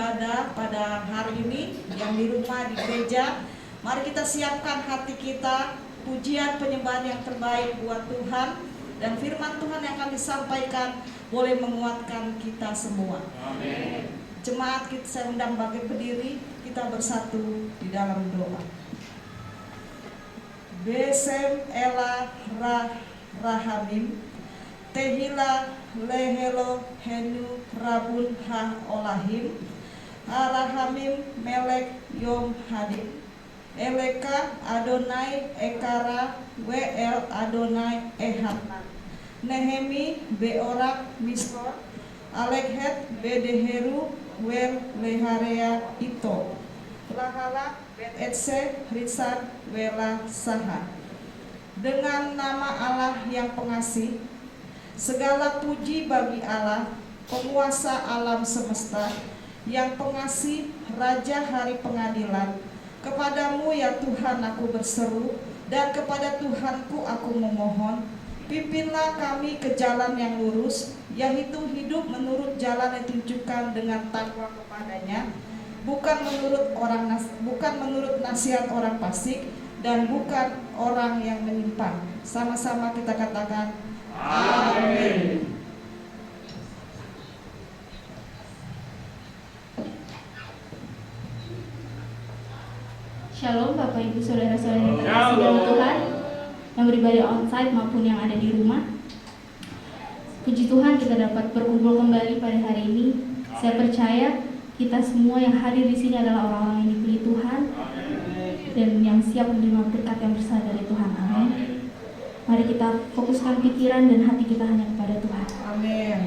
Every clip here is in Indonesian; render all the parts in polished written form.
ibadah pada hari ini, yang di rumah, di gereja. Mari kita siapkan hati kita, pujian penyembahan yang terbaik buat Tuhan. Dan firman Tuhan yang akan disampaikan boleh menguatkan kita semua. Amin. Jemaat, saya undang bangkit berdiri, kita bersatu di dalam doa. Besem Ela Rahamim Tehila Lehelo Henu Rabun Ha Olahim Arahamim Melek Yom Hadim Eleka Adonai Ekara WL Adonai Ehad Nehemi Beorak Misor Alekhet Bedeheru Wel Leharea Ito Lahala Bet Etse Ritsan Wela Saha. Dengan nama Allah yang pengasih, segala puji bagi Allah, penguasa alam semesta, yang pengasih, Raja hari pengadilan. Kepadamu ya Tuhan aku berseru, dan kepada Tuhanku aku memohon. Pimpinlah kami ke jalan yang lurus, yaitu hidup menurut jalan yang ditunjukkan dengan takwa kepadanya, bukan menurut nasihat orang fasik, dan bukan orang yang menyimpang. Sama-sama kita katakan amin. Shalom Bapak Ibu Saudara-saudara yang dikasihi dalam Tuhan, yang beribadah onsite maupun yang ada di rumah. Puji Tuhan kita dapat berkumpul kembali pada hari ini. Saya percaya kita semua yang hadir di sini adalah orang-orang yang dipilih Tuhan dan yang siap menerima berkat yang besar dari Tuhan. Amin. Mari kita fokuskan pikiran dan hati kita hanya kepada Tuhan. Amin.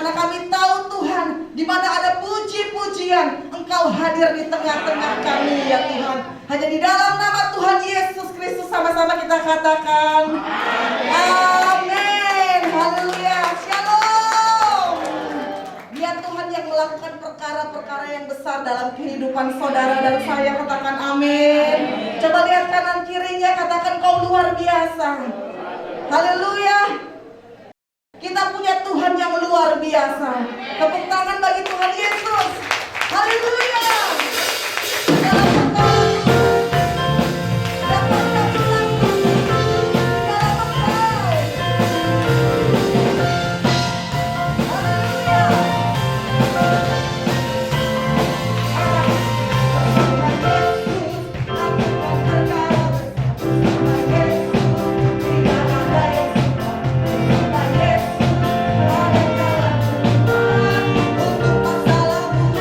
Karena kami tahu Tuhan, di mana ada puji-pujian, Engkau hadir di tengah-tengah kami ya Tuhan. Hanya di dalam nama Tuhan Yesus Kristus sama-sama kita katakan amin. Haleluya. Shalom. Biar Tuhan yang melakukan perkara-perkara yang besar dalam kehidupan saudara dan saya, katakan amin. Coba lihat kanan kirinya, katakan kau luar biasa. Haleluya. Kita punya Tuhan yang luar biasa. Tepuk tangan bagi Tuhan Yesus. Haleluya. Untuk masalahmu,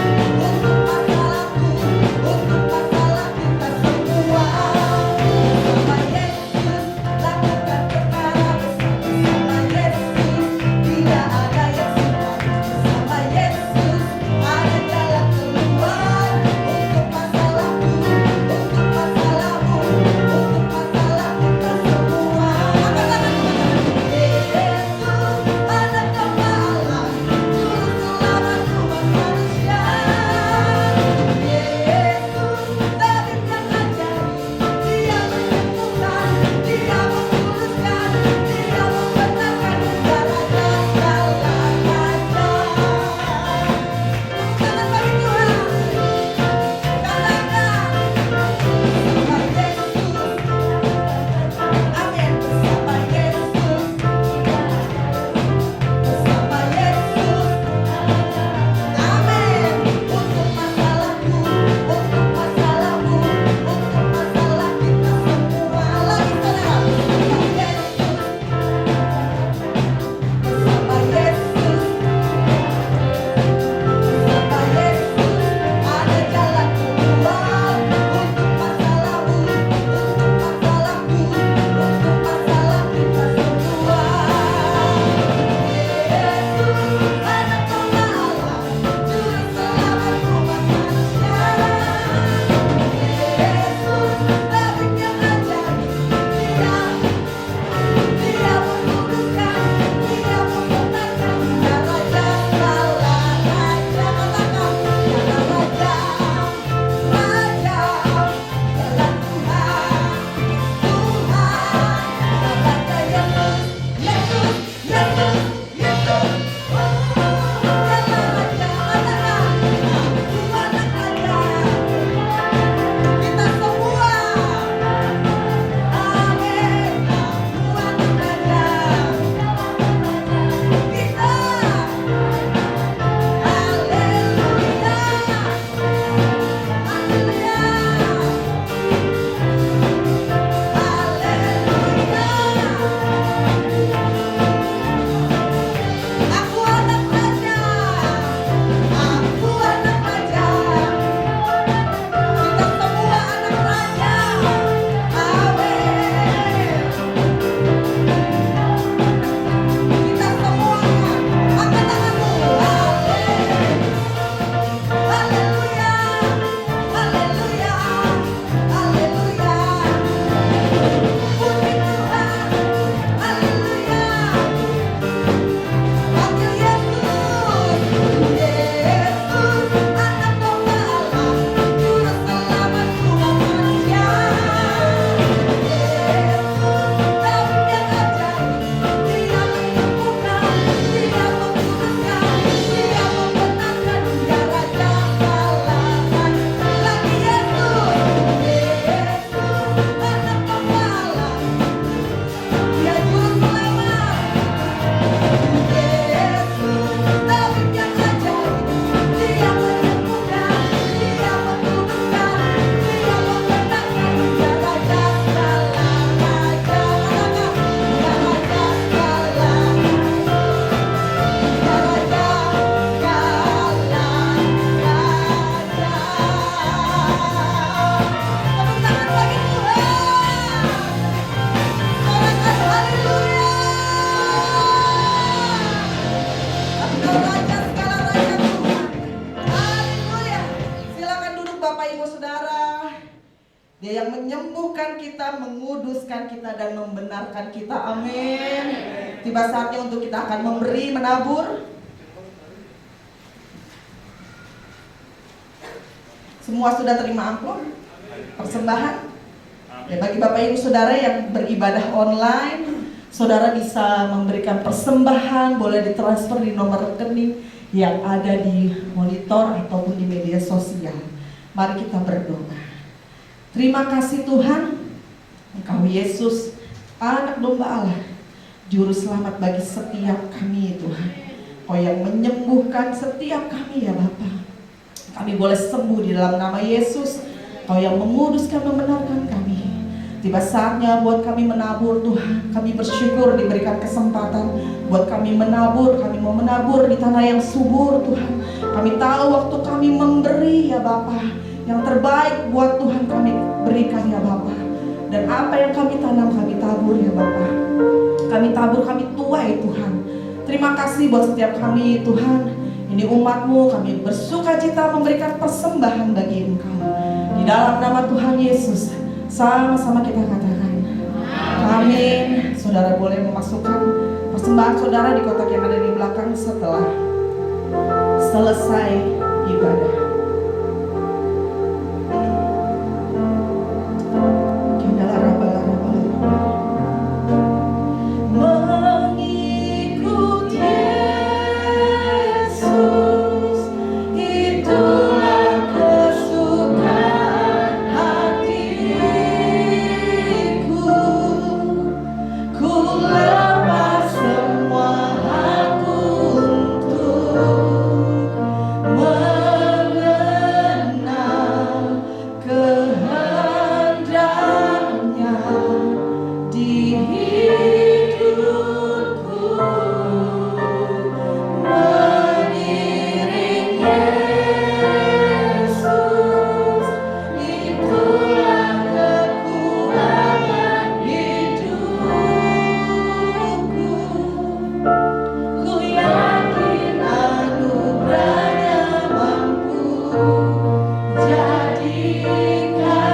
Dia yang menyembuhkan kita, menguduskan kita, dan membenarkan kita. Amin. Tiba saatnya untuk kita akan memberi, menabur. Semua sudah terima amplop persembahan? Ya, bagi Bapak Ibu Saudara yang beribadah online, saudara bisa memberikan persembahan, boleh ditransfer di nomor rekening yang ada di monitor ataupun di media sosial. Mari kita berdoa. Terima kasih Tuhan, Engkau Yesus, Anak Domba Allah, Juru Selamat bagi setiap kami Tuhan. Kau yang menyembuhkan setiap kami ya Bapa. Kami boleh sembuh di dalam nama Yesus. Kau yang menguduskan, membenarkan kami. Tiba saatnya buat kami menabur Tuhan. Kami bersyukur diberikan kesempatan buat kami menabur. Kami mau menabur di tanah yang subur Tuhan. Kami tahu waktu kami memberi ya Bapa, yang terbaik buat Tuhan kami berikan ya Bapa. Dan apa yang kami tanam kami tabur ya Bapa. Kami tabur, kami tuai Tuhan. Terima kasih buat setiap kami Tuhan. Ini umat-Mu, kami bersuka cita memberikan persembahan bagi Engkau. Di dalam nama Tuhan Yesus, sama-sama kita katakan amin. Saudara boleh memasukkan persembahan saudara di kotak yang ada di belakang setelah selesai ibadah. Jadikan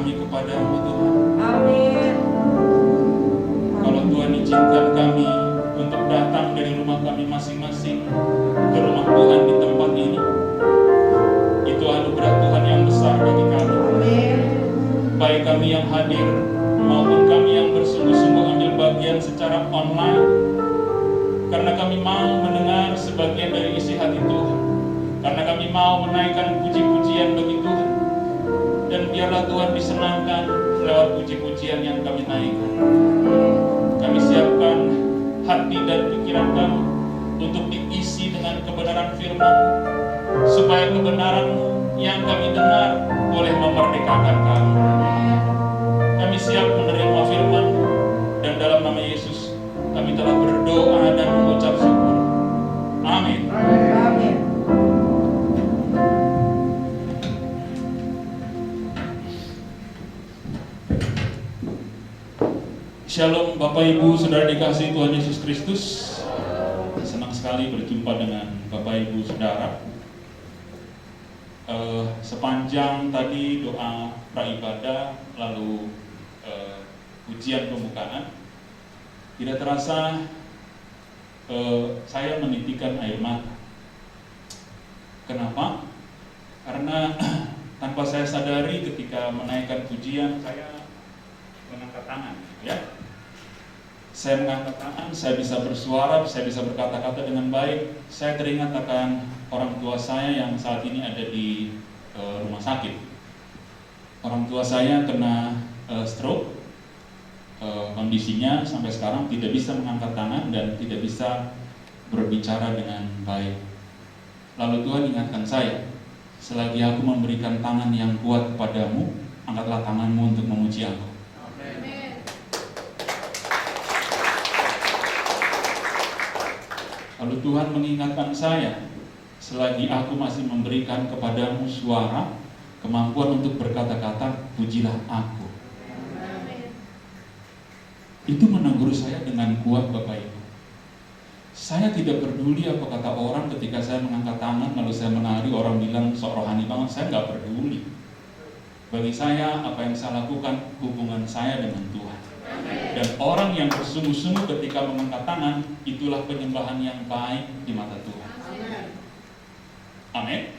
kami kepadamu Tuhan. Amin. Kalau Tuhan izinkan kami untuk datang dari rumah kami masing-masing ke rumah Tuhan di tempat ini, itu anugerah Tuhan yang besar bagi kami. Amin. Baik kami yang hadir maupun kami yang bersungguh-sungguh ambil bagian secara online, karena kami mau mendengar sebagian dari isi hati Tuhan, karena kami mau menaikkan puji-pujian bagi Tuhan, dan biarlah Tuhan disenangkan lewat puji-pujian yang kami naikkan. Kami siapkan hati dan pikiran kami untuk diisi dengan kebenaran firman, supaya kebenaran-Mu yang kami dengar boleh memerdekakan kami. Kami siap menerima firman, dan dalam nama Yesus kami telah berdoa dan mengucap syukur. Amin. Amin. Shalom Bapak Ibu, Saudara dikasihi Tuhan Yesus Kristus. Senang sekali berjumpa dengan Bapak Ibu Saudara. Sepanjang tadi doa praibadah, lalu ujian pembukaan, tidak terasa saya menitikan air mata. Kenapa? Karena tanpa saya sadari ketika menaikkan pujian, saya mengangkat tangan, ya. Saya mengangkat tangan, saya bisa bersuara, saya bisa berkata-kata dengan baik. Saya teringat akan orang tua saya yang saat ini ada di rumah sakit. Orang tua saya kena stroke. Kondisinya sampai sekarang tidak bisa mengangkat tangan dan tidak bisa berbicara dengan baik. Lalu Tuhan ingatkan saya, selagi aku memberikan tangan yang kuat kepadamu, angkatlah tanganmu untuk memuji aku. Lalu Tuhan mengingatkan saya, selagi aku masih memberikan kepadamu suara, kemampuan untuk berkata-kata, pujilah aku. Itu menegur saya dengan kuat, Bapak Ibu. Saya tidak peduli apa kata orang ketika saya mengangkat tangan, lalu saya menari, orang bilang sok rohani banget, saya nggak peduli. Bagi saya, apa yang saya lakukan, hubungan saya dengan Tuhan. Dan orang yang bersungguh-sungguh ketika mengangkat tangan, itulah penyembahan yang baik di mata Tuhan. Amin.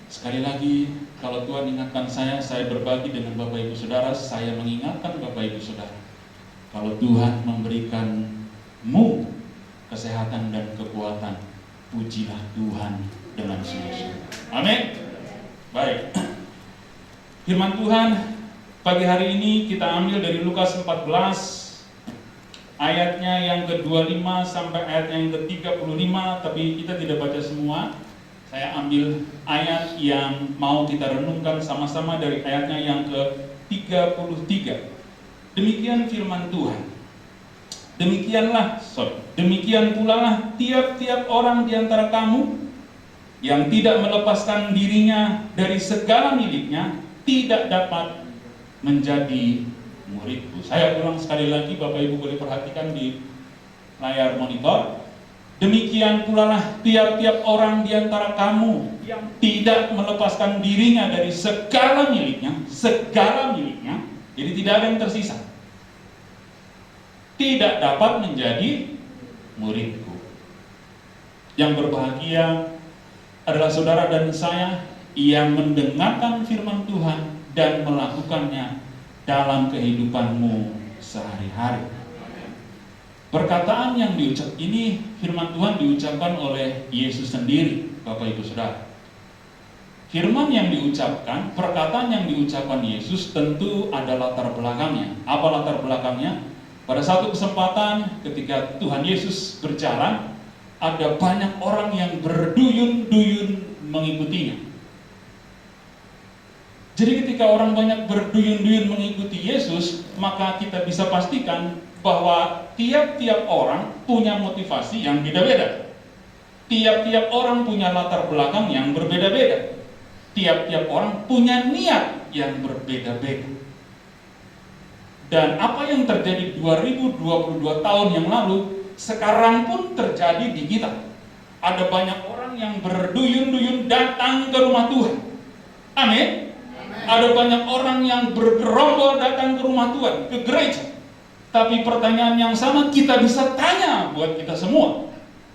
Sekali lagi, kalau Tuhan ingatkan saya berbagi dengan Bapak Ibu Saudara, saya mengingatkan Bapak Ibu Saudara, kalau Tuhan memberikanmu kesehatan dan kekuatan, pujilah Tuhan dengan sungguh-sungguh. Amin. Baik. Firman Tuhan pagi hari ini kita ambil dari Lukas 14 ayatnya yang ke-25 sampai ayatnya yang ke-35, tapi kita tidak baca semua. Saya ambil ayat yang mau kita renungkan sama-sama dari ayatnya yang ke-33. Demikian firman Tuhan. Demikian pula lah tiap-tiap orang di antara kamu yang tidak melepaskan dirinya dari segala miliknya tidak dapat menjadi muridku. Saya ulang sekali lagi, Bapak Ibu boleh perhatikan di layar monitor. Demikian pula lah tiap-tiap orang di antara kamu yang tidak melepaskan dirinya dari segala miliknya, jadi tidak ada yang tersisa, tidak dapat menjadi muridku. Yang berbahagia adalah saudara dan saya yang mendengarkan firman Tuhan dan melakukannya dalam kehidupanmu sehari-hari. Perkataan yang diucap ini, firman Tuhan diucapkan oleh Yesus sendiri, Bapak Ibu Saudara. Firman yang diucapkan, perkataan yang diucapkan Yesus tentu ada latar belakangnya. Apa latar belakangnya? Pada satu kesempatan ketika Tuhan Yesus berjalan, ada banyak orang yang berduyun-duyun mengikutinya. Jadi ketika orang banyak berduyun-duyun mengikuti Yesus, maka kita bisa pastikan bahwa tiap-tiap orang punya motivasi yang beda-beda. Tiap-tiap orang punya latar belakang yang berbeda-beda. Tiap-tiap orang punya niat yang berbeda-beda. Dan apa yang terjadi 2022 tahun yang lalu, sekarang pun terjadi di kita. Ada banyak orang yang berduyun-duyun datang ke rumah Tuhan. Amin. Ada banyak orang yang bergerombol datang ke rumah Tuhan, ke gereja. Tapi pertanyaan yang sama kita bisa tanya buat kita semua.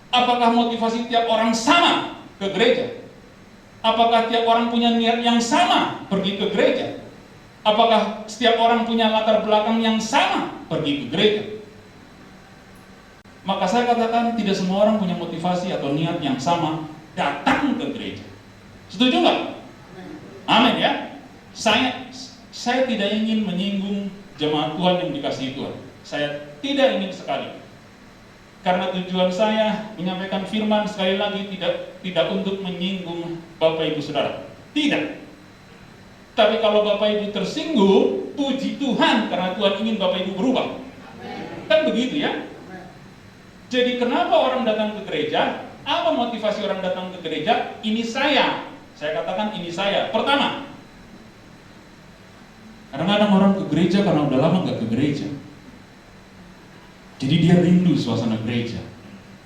Apakah motivasi tiap orang sama ke gereja? Apakah tiap orang punya niat yang sama pergi ke gereja? Apakah setiap orang punya latar belakang yang sama pergi ke gereja? Maka saya katakan tidak semua orang punya motivasi atau niat yang sama datang ke gereja. Setuju nggak? Amin ya. Saya tidak ingin menyinggung jemaat Tuhan yang dikasihi Tuhan. Saya tidak ingin sekali. Karena tujuan saya menyampaikan firman sekali lagi tidak untuk menyinggung Bapak Ibu Saudara. Tidak. Tapi kalau Bapak Ibu tersinggung, puji Tuhan karena Tuhan ingin Bapak Ibu berubah. Kan begitu ya? Jadi kenapa orang datang ke gereja? Apa motivasi orang datang ke gereja? Ini saya katakan ini saya. Pertama, kadang-kadang orang ke gereja karena udah lama nggak ke gereja. Jadi dia rindu suasana gereja.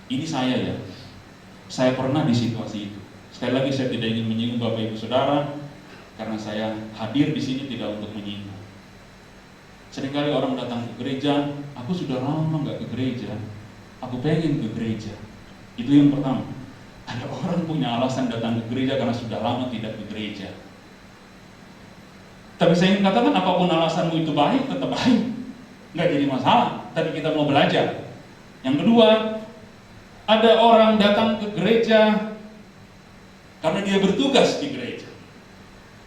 Ini saya ya. Saya pernah di situasi itu. Sekali lagi saya tidak ingin menyinggung Bapak Ibu Saudara, karena saya hadir di sini tidak untuk menyinggung. Seringkali orang datang ke gereja, aku sudah lama nggak ke gereja, aku pengen ke gereja. Itu yang pertama. Ada orang punya alasan datang ke gereja karena sudah lama tidak ke gereja. Tapi saya ingin katakan apapun alasanmu itu baik, tetap baik, nggak jadi masalah. Tapi kita mau belajar. Yang kedua, ada orang datang ke gereja karena dia bertugas di gereja.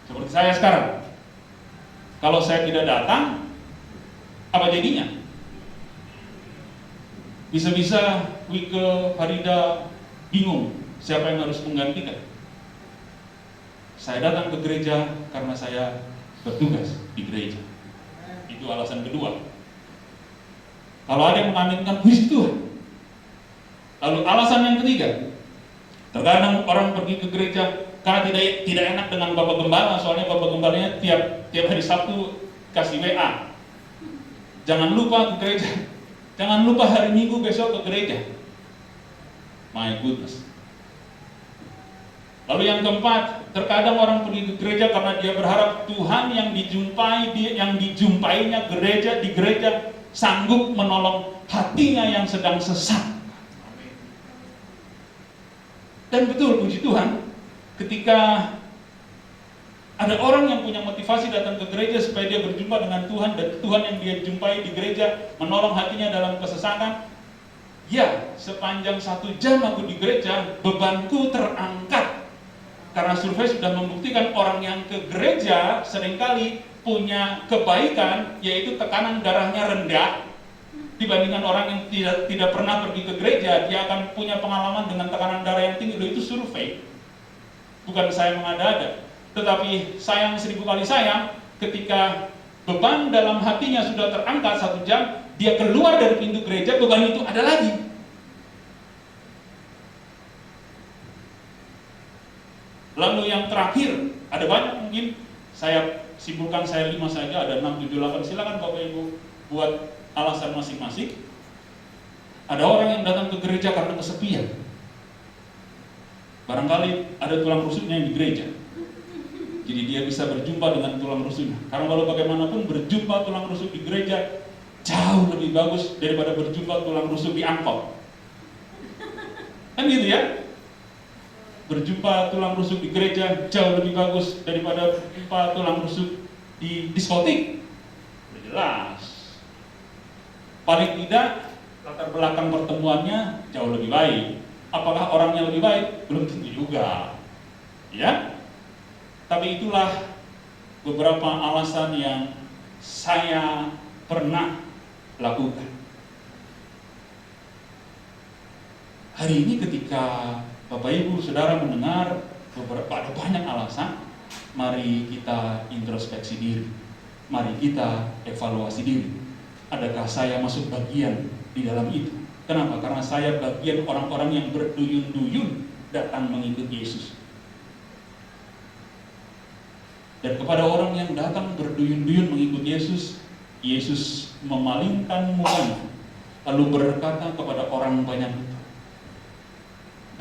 Seperti saya sekarang. Kalau saya tidak datang, apa jadinya? Bisa-bisa Wike, Farida bingung siapa yang harus menggantikan. Saya datang ke gereja karena saya bertugas di gereja. Itu alasan kedua. Kalau ada yang mengaminkan, puji Tuhan. Lalu alasan yang ketiga, terkadang orang pergi ke gereja karena tidak enak dengan Bapak Gembala, soalnya Bapak Gembalanya tiap hari Sabtu kasih WA. Jangan lupa ke gereja. Jangan lupa hari Minggu besok ke gereja. My goodness. Lalu yang keempat, terkadang orang pergi ke gereja karena dia berharap Tuhan yang dijumpainya di gereja sanggup menolong hatinya yang sedang sesat. Dan betul, puji Tuhan, ketika ada orang yang punya motivasi datang ke gereja supaya dia berjumpa dengan Tuhan, dan Tuhan yang dia jumpai di gereja menolong hatinya dalam kesesatan, ya, sepanjang 1 jam aku di gereja, bebanku terangkat. Karena survei sudah membuktikan orang yang ke gereja seringkali punya kebaikan, yaitu tekanan darahnya rendah, dibandingkan orang yang tidak pernah pergi ke gereja. Dia akan punya pengalaman dengan tekanan darah yang tinggi. Itu survei, bukan saya mengada-ada. Tetapi sayang 1000 kali sayang, ketika beban dalam hatinya sudah terangkat 1 jam, dia keluar dari pintu gereja, beban itu ada lagi. Lalu yang terakhir, ada banyak mungkin, saya simpulkan saya 5 saja, ada 6, 7, 8, silakan Bapak Ibu buat alasan masing-masing. Ada orang yang datang ke gereja karena kesepian. Barangkali ada tulang rusuknya yang di gereja, jadi dia bisa berjumpa dengan tulang rusuknya. Karena walau bagaimanapun berjumpa tulang rusuk di gereja jauh lebih bagus daripada berjumpa tulang rusuk di angkot. Kan gitu ya? Berjumpa tulang rusuk di gereja jauh lebih bagus daripada berjumpa tulang rusuk di diskotik. Udah jelas. Paling tidak latar belakang pertemuannya jauh lebih baik. Apakah orangnya lebih baik? Belum tentu juga. Ya? Tapi itulah beberapa alasan yang saya pernah lakukan. Hari ini ketika Bapak Ibu Saudara mendengar ada banyak alasan, mari kita introspeksi diri. Mari kita evaluasi diri. Adakah saya masuk bagian di dalam itu? Kenapa? Karena saya bagian orang-orang yang berduyun-duyun datang mengikut Yesus. Dan kepada orang yang datang berduyun-duyun mengikut Yesus, Yesus memalingkan mukanya, lalu berkata kepada orang banyak itu,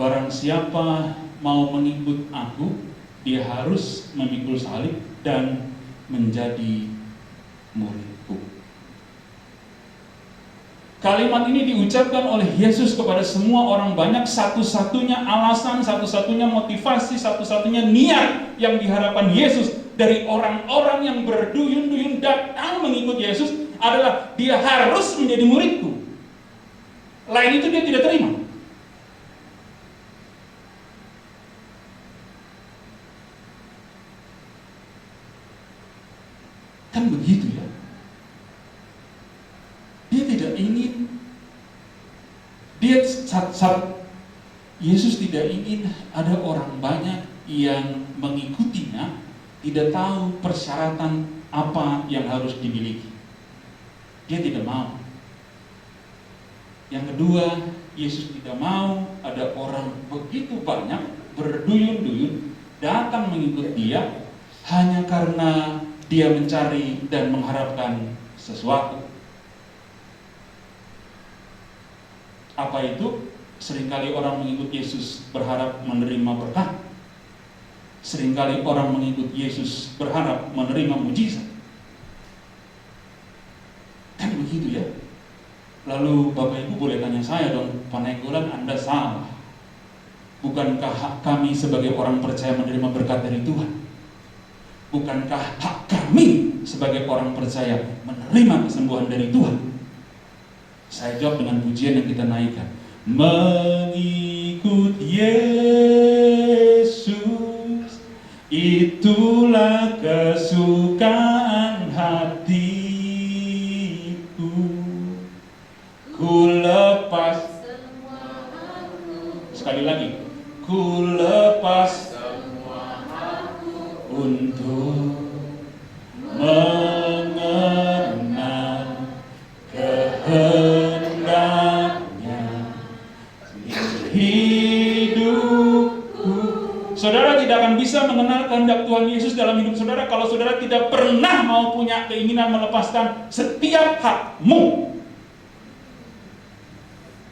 barang siapa mau mengikut aku, dia harus memikul salib dan menjadi muridku. Kalimat ini diucapkan oleh Yesus kepada semua orang banyak, satu-satunya alasan, satu-satunya motivasi, satu-satunya niat yang diharapkan Yesus dari orang-orang yang berduyun-duyun datang mengikut Yesus adalah dia harus menjadi muridku. Lain itu dia tidak terima. Kan begitu ya. Dia tidak ingin, Yesus tidak ingin ada orang banyak yang mengikutinya, tidak tahu persyaratan apa yang harus dimiliki. Dia tidak mau. Yang kedua, Yesus tidak mau ada orang begitu banyak berduyun-duyun datang mengikut dia hanya karena dia mencari dan mengharapkan sesuatu. Apa itu? Seringkali orang mengikut Yesus berharap menerima berkat. Seringkali orang mengikut Yesus berharap menerima mujizat. Kan begitu ya? Lalu Bapak Ibu boleh tanya saya dong, Pak Nainggolan, Anda salah. Bukankah hak kami sebagai orang percaya menerima berkat dari Tuhan? Bukankah hak kami sebagai orang percaya menerima kesembuhan dari Tuhan? Saya jawab dengan pujian yang kita naikkan. Mengikut Yesus, itulah kesukaan hatiku. Ku lepas, sekali lagi, ku lepas untuk mengenal kehendaknya di hidupku. Saudara tidak akan bisa mengenal kehendak Tuhan Yesus dalam hidup saudara kalau saudara tidak pernah mau punya keinginan melepaskan setiap hakmu.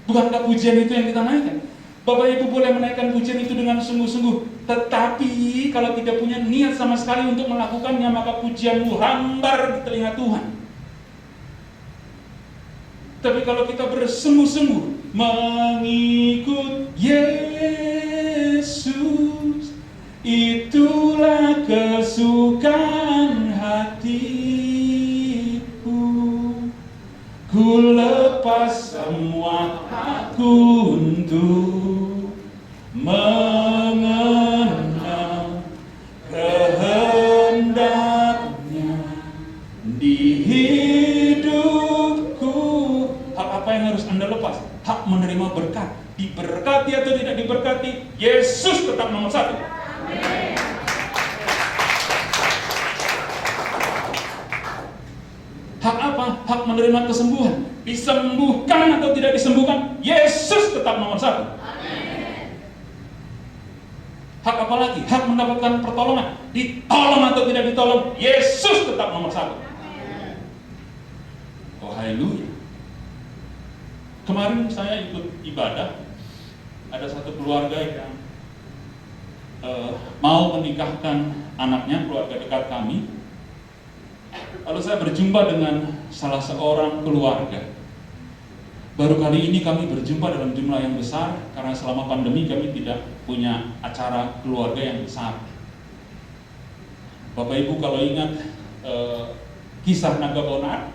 Bukankah pujian itu yang kita naikkan? Bapak Ibu boleh menaikkan pujian itu dengan sungguh-sungguh. Tetapi kalau tidak punya niat sama sekali untuk melakukannya, maka pujianmu hambar di telinga Tuhan. Tapi kalau kita bersungguh-sungguh mengikut Yesus, itulah kesukaan hatiku. Ku lepas semua aku untuk mengenal kehendaknya di hidupku. Hak apa yang harus Anda lepas? Hak menerima berkat. Diberkati atau tidak diberkati, Yesus tetap nomor satu. Amin. Hak apa? Hak menerima kesembuhan. Disembuhkan atau tidak disembuhkan, Yesus tetap nomor satu. Amin. Hak apa lagi? Hak mendapatkan pertolongan. Ditolong atau tidak ditolong, Yesus tetap nomor satu. Amin. Oh haleluya. Kemarin saya ikut ibadah. Ada satu keluarga yang mau menikahkan anaknya, keluarga dekat kami. Lalu saya berjumpa dengan salah seorang keluarga. Baru kali ini kami berjumpa dalam jumlah yang besar karena selama pandemi kami tidak punya acara keluarga yang besar. Bapak Ibu kalau ingat kisah Naga Bonar,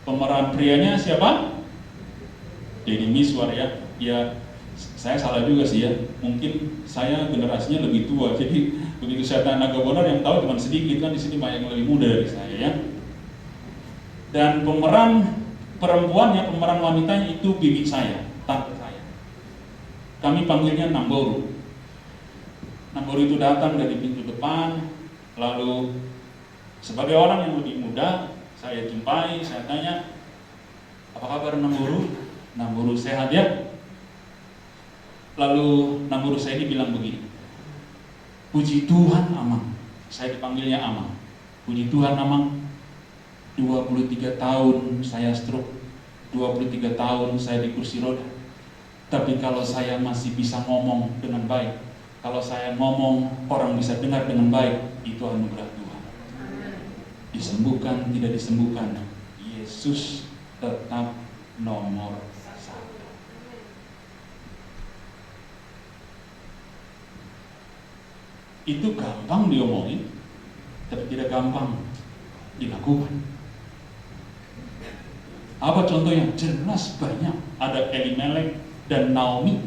pemeran prianya siapa? Deddy Miswar ya. Ya saya salah juga sih ya. Mungkin saya generasinya lebih tua. Jadi begitu saya tanya Naga Bonar yang tahu cuma sedikit, kan di sini banyak yang lebih muda dari saya ya. Dan pemeran perempuannya, pemeran wanitanya itu bibi saya, tante saya. Kami panggilnya Namboru. Namboru itu datang dari pintu depan, lalu sebagai orang yang lebih muda, saya jumpai, saya tanya, apa kabar Namboru? Namboru sehat ya? Lalu Namboru saya ini bilang begini, puji Tuhan Amang, saya dipanggilnya Amang. Puji Tuhan Amang, 23 tahun saya stroke, 23 tahun saya di kursi roda. Tapi kalau saya masih bisa ngomong dengan baik, kalau saya ngomong orang bisa dengar dengan baik, itu anugerah Tuhan. disembuhkan, tidak disembuhkan, Yesus tetap nomor satu. Itu gampang diomongin, tapi tidak gampang dilakukan. Apa contohnya? Jelas banyak. Ada Elimelek dan Naomi.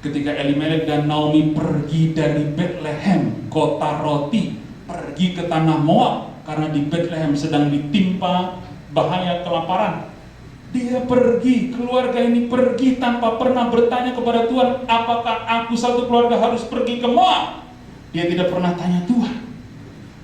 Ketika Elimelek dan Naomi pergi dari Bethlehem, kota roti, pergi ke tanah Moab, karena di Bethlehem sedang ditimpa bahaya kelaparan. Dia pergi, keluarga ini pergi tanpa pernah bertanya kepada Tuhan, apakah aku satu keluarga harus pergi ke Moab? Dia tidak pernah tanya Tuhan.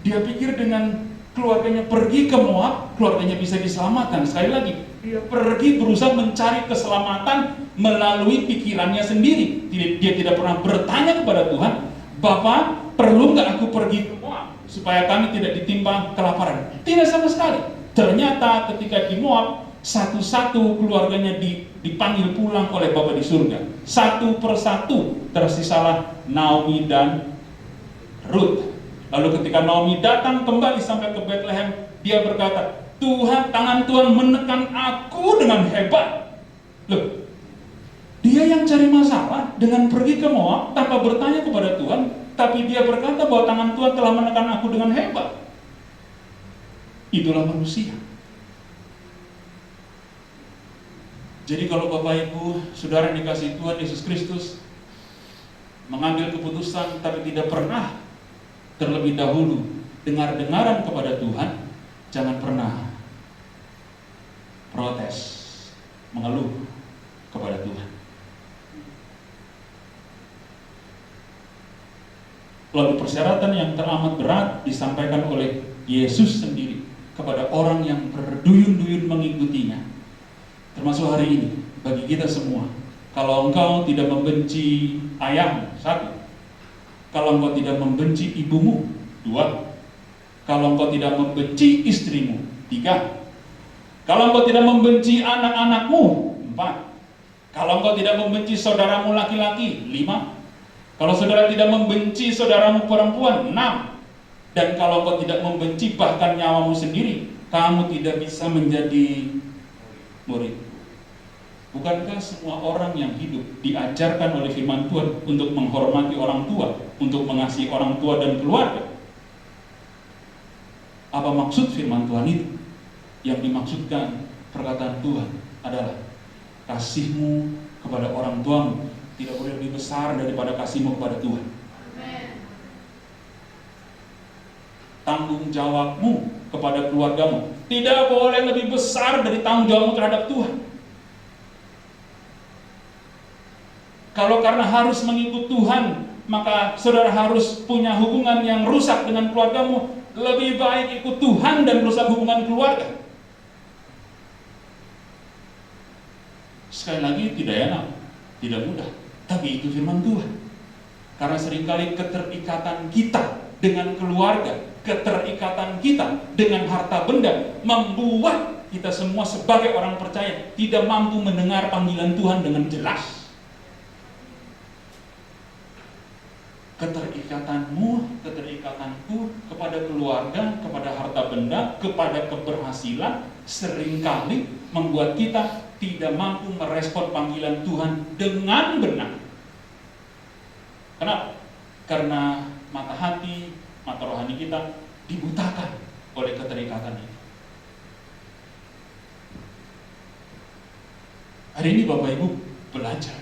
Dia pikir dengan keluarganya pergi ke Moab, keluarganya bisa diselamatkan. Sekali lagi, dia pergi berusaha mencari keselamatan melalui pikirannya sendiri. Dia tidak pernah bertanya kepada Tuhan, Bapak, perlu nggak aku pergi ke Moab supaya kami tidak ditimpa kelaparan? Tidak sama sekali. Ternyata ketika di Moab, satu-satu keluarganya dipanggil pulang oleh Bapa di surga. Satu persatu tersisalah Naomi dan Ruth. Lalu ketika Naomi datang kembali sampai ke Bethlehem, dia berkata, Tuhan, tangan Tuhan menekan aku dengan hebat. Loh, dia yang cari masalah dengan pergi ke Moab tanpa bertanya kepada Tuhan, tapi dia berkata bahwa tangan Tuhan telah menekan aku dengan hebat. Itulah manusia. Jadi kalau Bapak Ibu, Saudara yang dikasihi Tuhan Yesus Kristus, mengambil keputusan tapi tidak pernah terlebih dahulu dengar-dengaran kepada Tuhan, jangan pernah protes, mengeluh kepada Tuhan. Lalu persyaratan yang teramat berat disampaikan oleh Yesus sendiri kepada orang yang berduyun-duyun mengikutinya. Termasuk hari ini, bagi kita semua, kalau engkau tidak membenci ayahmu, 1. Kalau engkau tidak membenci ibumu, 2. Kalau engkau tidak membenci istrimu, 3. Kalau engkau tidak membenci anak-anakmu, 4. Kalau engkau tidak membenci saudaramu laki-laki, 5. Kalau saudara tidak membenci saudaramu perempuan, 6. Dan kalau engkau tidak membenci bahkan nyawamu sendiri, kamu tidak bisa menjadi murid. Bukankah semua orang yang hidup diajarkan oleh firman Tuhan untuk menghormati orang tua, untuk mengasihi orang tua dan keluarga? Apa maksud firman Tuhan itu? Yang dimaksudkan perkataan Tuhan adalah kasihmu kepada orang tuamu tidak boleh lebih besar daripada kasihmu kepada Tuhan. Tanggung jawabmu kepada keluargamu tidak boleh lebih besar dari tanggung jawabmu terhadap Tuhan. Kalau karena harus mengikut Tuhan, maka saudara harus punya hubungan yang rusak dengan keluargamu, lebih baik ikut Tuhan dan rusak hubungan keluarga. Sekali lagi, tidak enak, tidak mudah, tapi itu firman Tuhan. Karena seringkali keterikatan kita dengan keluarga, keterikatan kita dengan harta benda membuat kita semua sebagai orang percaya tidak mampu mendengar panggilan Tuhan dengan jelas. Keterikatanmu, keterikatanku kepada keluarga, kepada harta benda, kepada keberhasilan seringkali membuat kita tidak mampu merespon panggilan Tuhan dengan benar. Kenapa? Karena mata hati, mata rohani kita dibutakan oleh keterikatan ini. Hari ini Bapak Ibu belajar.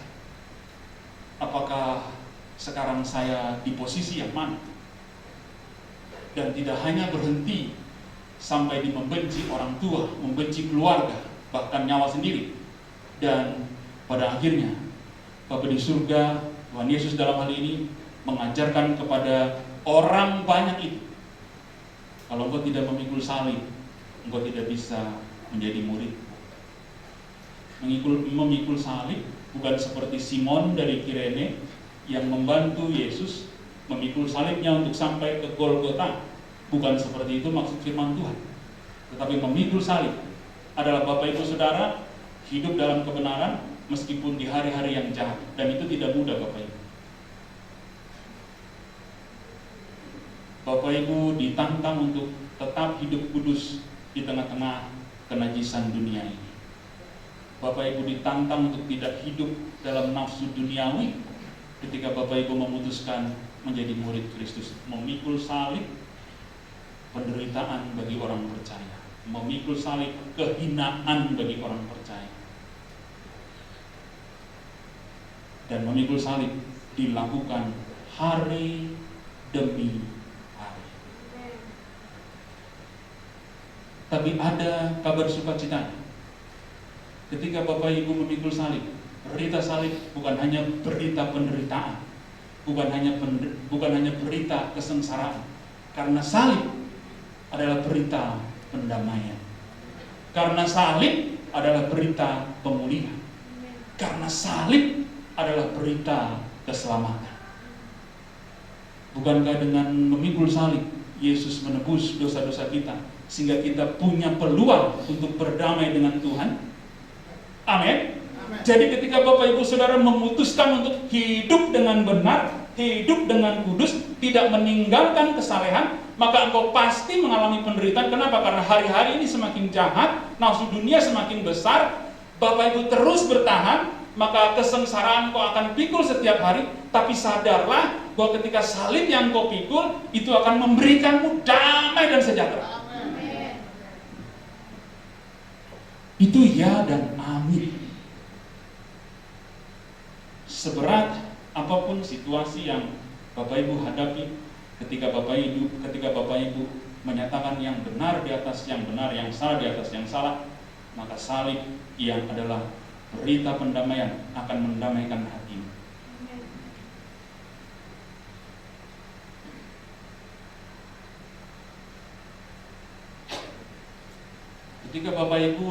Apakah sekarang saya di posisi yang mana? Dan tidak hanya berhenti sampai di membenci orang tua, membenci keluarga, bahkan nyawa sendiri. Dan pada akhirnya Bapa di surga, Tuhan Yesus dalam hal ini mengajarkan kepada orang banyak itu, kalau engkau tidak memikul salib, engkau tidak bisa menjadi murid. Memikul salib bukan seperti Simon dari Kirene yang membantu Yesus memikul salibnya untuk sampai ke Golgota. Bukan seperti itu maksud firman Tuhan. Tetapi memikul salib adalah Bapak Ibu Saudara hidup dalam kebenaran meskipun di hari-hari yang jahat. Dan itu tidak mudah Bapak Ibu. Bapak Ibu ditantang untuk tetap hidup kudus di tengah-tengah kenajisan dunia ini. Bapak Ibu ditantang untuk tidak hidup dalam nafsu duniawi ketika Bapak Ibu memutuskan menjadi murid Kristus, memikul salib penderitaan bagi orang percaya, memikul salib kehinaan bagi orang percaya. Dan memikul salib dilakukan hari demi hari. Tapi ada kabar sukacita. Ketika Bapak Ibu memikul salib, berita salib bukan hanya berita penderitaan, bukan hanya berita kesengsaraan. Karena salib adalah berita pendamaian. Karena salib adalah berita pemulihan. Karena salib adalah berita keselamatan. Bukankah dengan memikul salib Yesus menebus dosa-dosa kita sehingga kita punya peluang untuk berdamai dengan Tuhan? Amin. Jadi ketika Bapak Ibu Saudara memutuskan untuk hidup dengan benar, hidup dengan kudus, tidak meninggalkan kesalehan, maka engkau pasti mengalami penderitaan. Kenapa? Karena hari-hari ini semakin jahat, nafsu dunia semakin besar. Bapak Ibu terus bertahan, maka kesengsaraan kau akan pikul setiap hari. Tapi sadarlah bahwa ketika salib yang kau pikul itu akan memberikanmu damai dan sejahtera. Amin. Itu ya dan amin. Seberat apapun situasi yang Bapak Ibu hadapi, ketika Bapak Ibu menyatakan yang benar di atas yang benar, yang salah di atas yang salah, maka salib yang adalah berita pendamaian akan mendamaikan hatimu. Ketika Bapak Ibu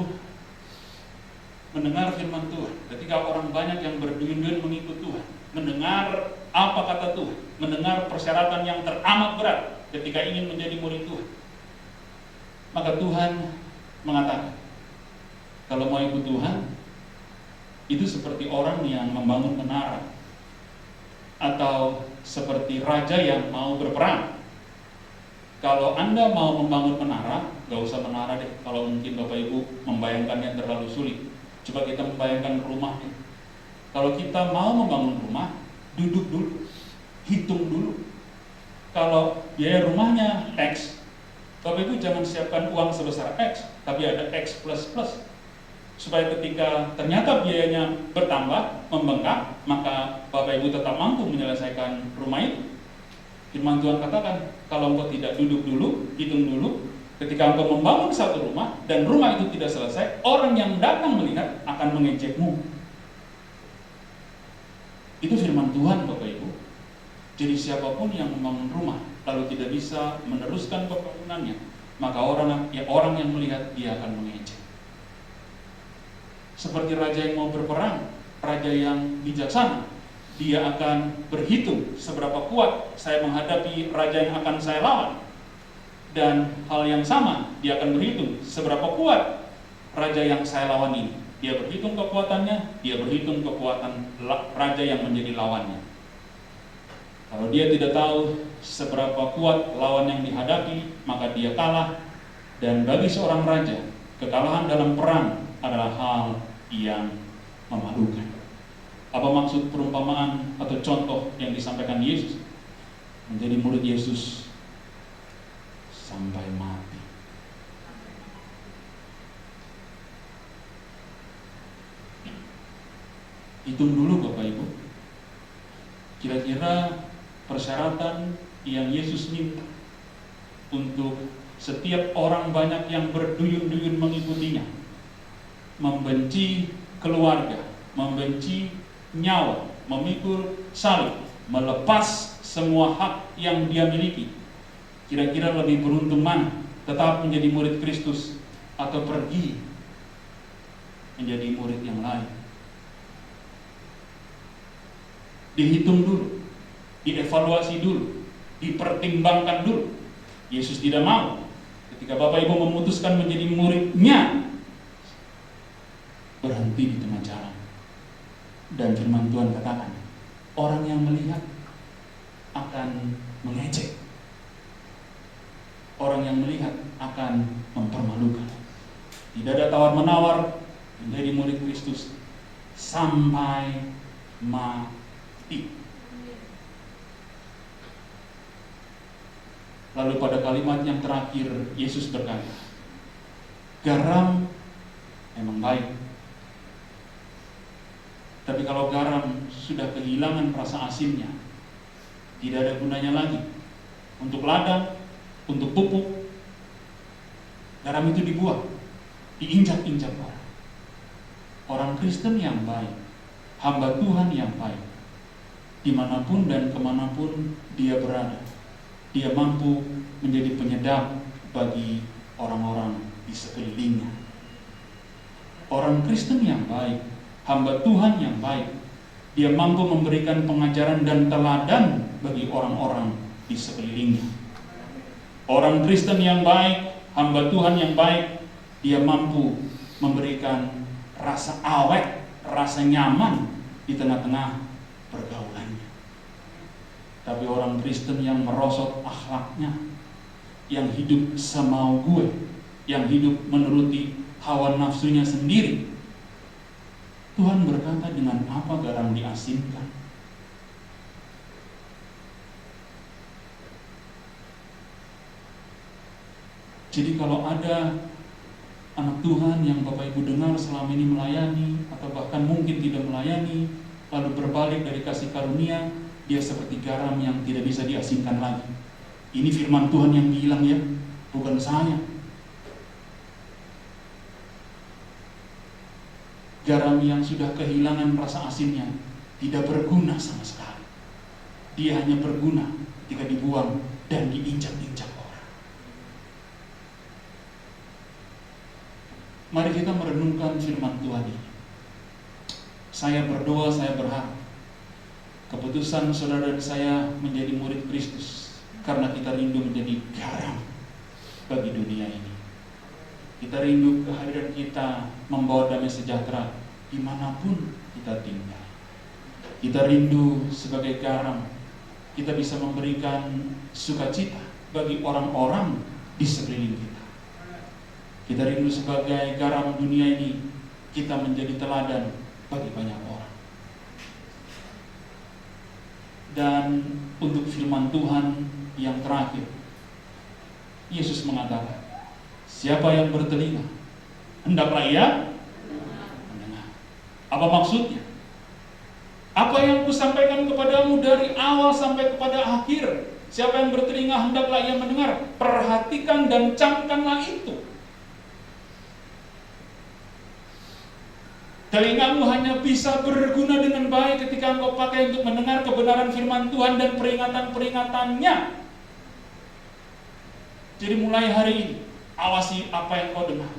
mendengar firman Tuhan, ketika orang banyak yang berduyun-duyun mengikut Tuhan, mendengar apa kata Tuhan, mendengar persyaratan yang teramat berat ketika ingin menjadi murid Tuhan, maka Tuhan mengatakan, kalau mau ikut Tuhan, itu seperti orang yang membangun menara, atau seperti raja yang mau berperang. Kalau Anda mau membangun menara, gak usah menara deh. Kalau mungkin Bapak Ibu membayangkannya terlalu sulit, coba kita membayangkan rumahnya. Kalau kita mau membangun rumah, duduk dulu, hitung dulu. Kalau biaya rumahnya X, Bapak Ibu jangan siapkan uang sebesar X, tapi ada X plus plus, supaya ketika ternyata biayanya bertambah, membengkak, maka Bapak Ibu tetap mampu menyelesaikan rumah itu. Firman Tuhan katakan, kalau engkau tidak duduk dulu, hitung dulu, ketika engkau membangun satu rumah dan rumah itu tidak selesai, orang yang datang melihat akan mengejekmu. Itu firman Tuhan, Bapak Ibu. Jadi siapapun yang membangun rumah lalu tidak bisa meneruskan pembangunannya, maka orang yang melihat dia akan mengejek. Seperti raja yang mau berperang, raja yang bijaksana, dia akan berhitung seberapa kuat saya menghadapi raja yang akan saya lawan. Dan hal yang sama, dia akan berhitung seberapa kuat raja yang saya lawan ini. Dia berhitung kekuatannya, dia berhitung kekuatan raja yang menjadi lawannya. Kalau dia tidak tahu seberapa kuat lawan yang dihadapi, maka dia kalah. Dan bagi seorang raja, kekalahan dalam perang adalah hal yang memalukan. Apa maksud perumpamaan atau contoh yang disampaikan Yesus? Menjadi murid Yesus sampai mati. Hitung dulu Bapak Ibu, kira-kira persyaratan yang Yesus minta untuk setiap orang banyak yang berduyun-duyun mengikutinya, membenci keluarga, membenci nyawa, memikul salib, melepas semua hak yang dia miliki. Kira-kira lebih beruntung mana? Tetap menjadi murid Kristus atau pergi menjadi murid yang lain? Dihitung dulu, dievaluasi dulu, dipertimbangkan dulu. Yesus tidak mau ketika Bapak Ibu memutuskan menjadi muridnya berhenti di tengah jalan. Dan firman Tuhan katakan, orang yang melihat akan mengejek. orang yang melihat akan mempermalukan. Tidak ada tawar-menawar menjadi murid Kristus sampai mati. Lalu pada kalimat yang terakhir Yesus berkata, garam memang baik, tapi kalau garam sudah kehilangan rasa asinnya, tidak ada gunanya lagi untuk ladang, untuk pupuk. Garam itu dibuang, diinjak-injak orang. Orang Kristen yang baik, hamba Tuhan yang baik, dimanapun dan kemanapun dia berada, dia mampu menjadi penyedap bagi orang-orang di sekelilingnya. Orang Kristen yang baik, hamba Tuhan yang baik, dia mampu memberikan pengajaran dan teladan bagi orang-orang di sekelilingnya. Orang Kristen yang baik, hamba Tuhan yang baik, dia mampu memberikan rasa awet, rasa nyaman di tengah-tengah pergaulannya. Tapi orang Kristen yang merosot akhlaknya, yang hidup semau gue, yang hidup menuruti hawa nafsunya sendiri, Tuhan berkata, dengan apa garam diasinkan? Jadi kalau ada anak Tuhan yang Bapak Ibu dengar selama ini melayani, atau bahkan mungkin tidak melayani, lalu berbalik dari kasih karunia, dia seperti garam yang tidak bisa diasinkan lagi. Ini firman Tuhan yang bilang ya, bukan saya. Garam yang sudah kehilangan rasa asinnya tidak berguna sama sekali. Dia hanya berguna ketika dibuang dan diinjak-injak orang. Mari kita merenungkan firman Tuhan ini. Saya berdoa, saya berharap keputusan saudara dan saya menjadi murid Kristus karena kita rindu menjadi garam bagi dunia ini. Kita rindu kehadiran kita membawa damai sejahtera dimanapun kita tinggal. Kita rindu sebagai garam, kita bisa memberikan sukacita bagi orang-orang di sekeliling kita. Kita rindu sebagai garam dunia ini, kita menjadi teladan bagi banyak orang. Dan untuk firman Tuhan yang terakhir, Yesus mengatakan, siapa yang bertelinga, hendaklah ia mendengar. Apa maksudnya? Apa yang kusampaikan kepadamu dari awal sampai kepada akhir, siapa yang bertelinga hendaklah ia mendengar. Perhatikan dan camkanlah itu. Telingamu hanya bisa berguna dengan baik ketika engkau pakai untuk mendengar kebenaran firman Tuhan dan peringatan-peringatannya. Jadi mulai hari ini, awasi apa yang kau dengar.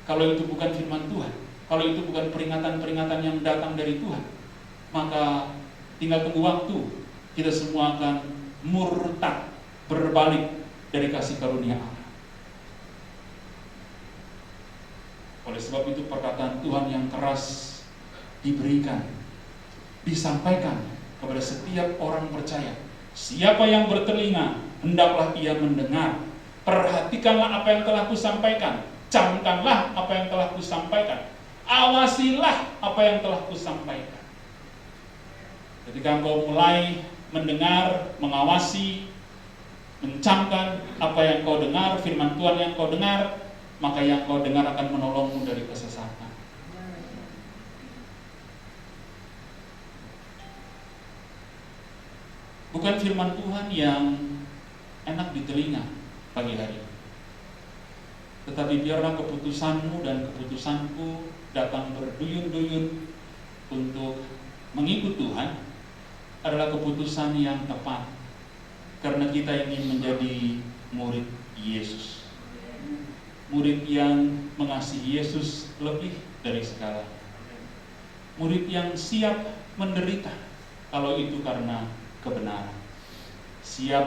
Kalau itu bukan firman Tuhan, kalau itu bukan peringatan-peringatan yang datang dari Tuhan, maka tinggal tunggu waktu, kita semua akan murtad, berbalik dari kasih karunia Allah. Oleh sebab itu perkataan Tuhan yang keras diberikan, disampaikan kepada setiap orang percaya. Siapa yang bertelinga, hendaklah ia mendengar. Perhatikanlah apa yang telah kusampaikan. Camkanlah apa yang telah kusampaikan. Awasilah apa yang telah kusampaikan. Ketika engkau mulai mendengar, mengawasi, mencamkan apa yang kau dengar, firman Tuhan yang kau dengar, maka yang kau dengar akan menolongmu dari kesesatan. Bukan firman Tuhan yang enak di telinga pagi hari, tetapi biarlah keputusanmu dan keputusanku datang berduyun-duyun untuk mengikut Tuhan adalah keputusan yang tepat, karena kita ingin menjadi murid Yesus. Murid yang mengasihi Yesus lebih dari segalanya. Murid yang siap menderita kalau itu karena kebenaran. Siap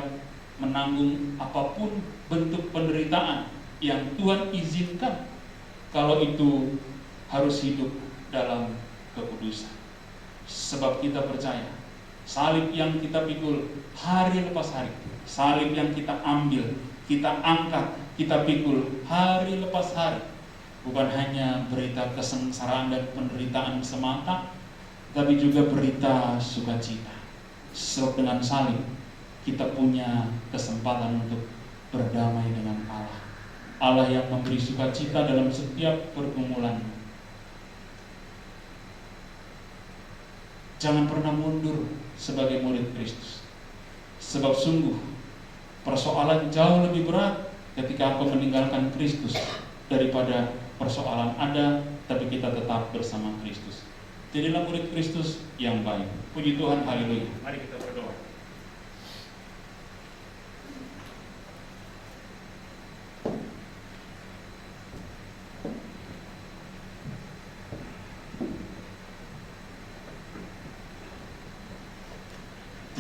menanggung apapun bentuk penderitaan yang Tuhan izinkan kalau itu harus hidup dalam kekudusan. Sebab kita percaya Salib yang kita pikul hari lepas hari. Salib yang kita ambil, kita angkat, kita pikul hari lepas hari. Bukan hanya berita kesengsaraan dan penderitaan semata, tapi juga berita sukacita. Sebab dengan salib kita punya kesempatan untuk berdamai dengan Allah. Allah yang memberi sukacita dalam setiap pergumulan. Jangan pernah mundur sebagai murid Kristus. Sebab sungguh persoalan jauh lebih berat ketika engkau meninggalkan Kristus daripada persoalan ada tapi kita tetap bersama Kristus. Jadilah murid Kristus yang baik. Puji Tuhan, haleluya. Mari kita berdoa.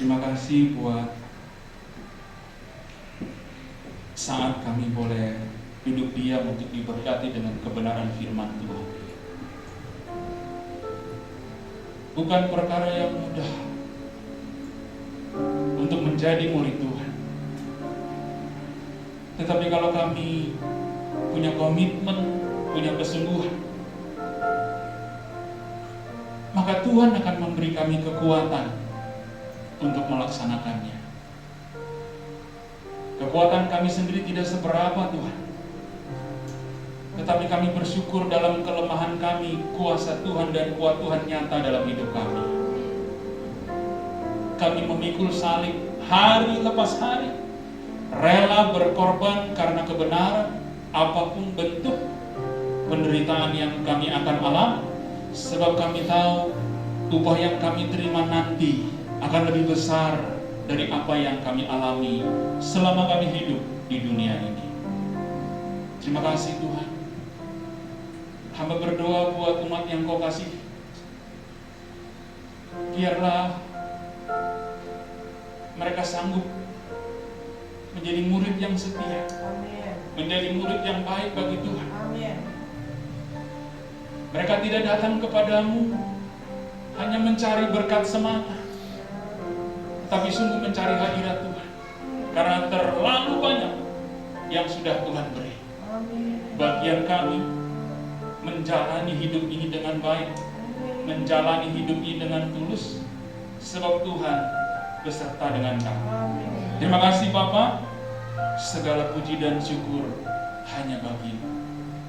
Terima kasih buat saat kami boleh duduk diam untuk diberkati dengan kebenaran firman Tuhan. Bukan perkara yang mudah untuk menjadi murid Tuhan. Tetapi kalau kami punya komitmen, punya kesungguhan, maka Tuhan akan memberi kami kekuatan untuk melaksanakannya. Kekuatan kami sendiri tidak seberapa Tuhan, tetapi kami bersyukur dalam kelemahan kami, kuasa Tuhan dan kuat Tuhan nyata dalam hidup kami. Kami memikul salib hari lepas hari, rela berkorban karena kebenaran, apapun bentuk penderitaan yang kami akan alami, sebab kami tahu upah yang kami terima nanti akan lebih besar dari apa yang kami alami selama kami hidup di dunia ini. Terima kasih Tuhan. Hamba berdoa buat umat yang Kau kasih. Biarlah mereka sanggup menjadi murid yang setia, menjadi murid yang baik bagi Tuhan. Mereka tidak datang kepadamu hanya mencari berkat semata, tapi sungguh mencari hadirat Tuhan. Karena terlalu banyak yang sudah Tuhan beri. Bagian kami menjalani hidup ini dengan baik, menjalani hidup ini dengan tulus, sebab Tuhan beserta dengan kami. Terima kasih Bapa, segala puji dan syukur hanya bagi-Mu.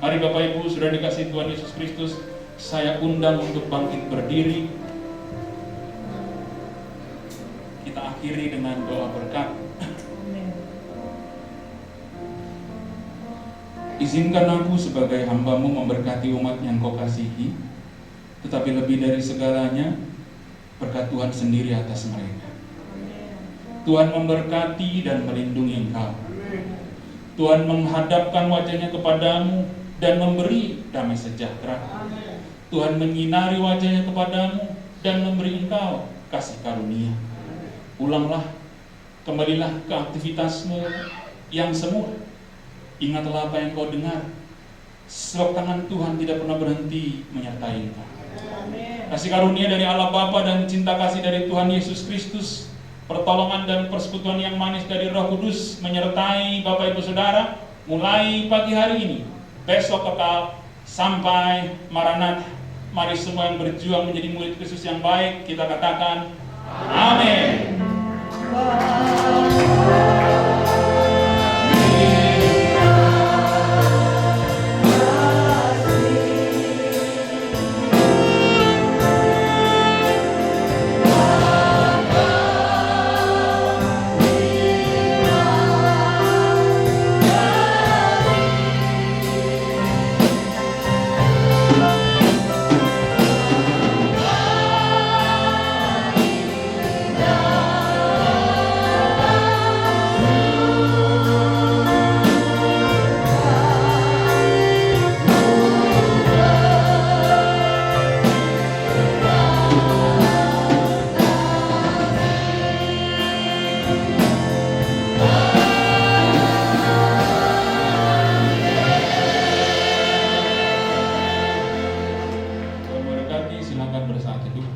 Mari Bapak Ibu, sudah dikasih Tuhan Yesus Kristus, saya undang untuk bangkit berdiri. Kita akhiri dengan doa berkat. Izinkan aku sebagai hamba-Mu memberkati umat yang Kau kasihi, tetapi lebih dari segalanya, berkat Tuhan sendiri atas mereka. Tuhan memberkati dan melindungi engkau. Tuhan menghadapkan wajahnya kepadamu dan memberi damai sejahtera. Tuhan menyinari wajahnya kepadamu dan memberi engkau kasih karunia. Pulanglah, kembalilah ke aktivitasmu yang semula. Ingatlah apa yang kau dengar, sebab tangan Tuhan tidak pernah berhenti menyertai engkau. Kasih karunia dari Allah Bapa dan cinta kasih dari Tuhan Yesus Kristus, pertolongan dan persekutuan yang manis dari Roh Kudus menyertai Bapak Ibu Saudara mulai pagi hari ini, besok kekal sampai Maranatha. Mari semua yang berjuang menjadi murid Kristus yang baik, kita katakan amin. Silakan bersaat teduh.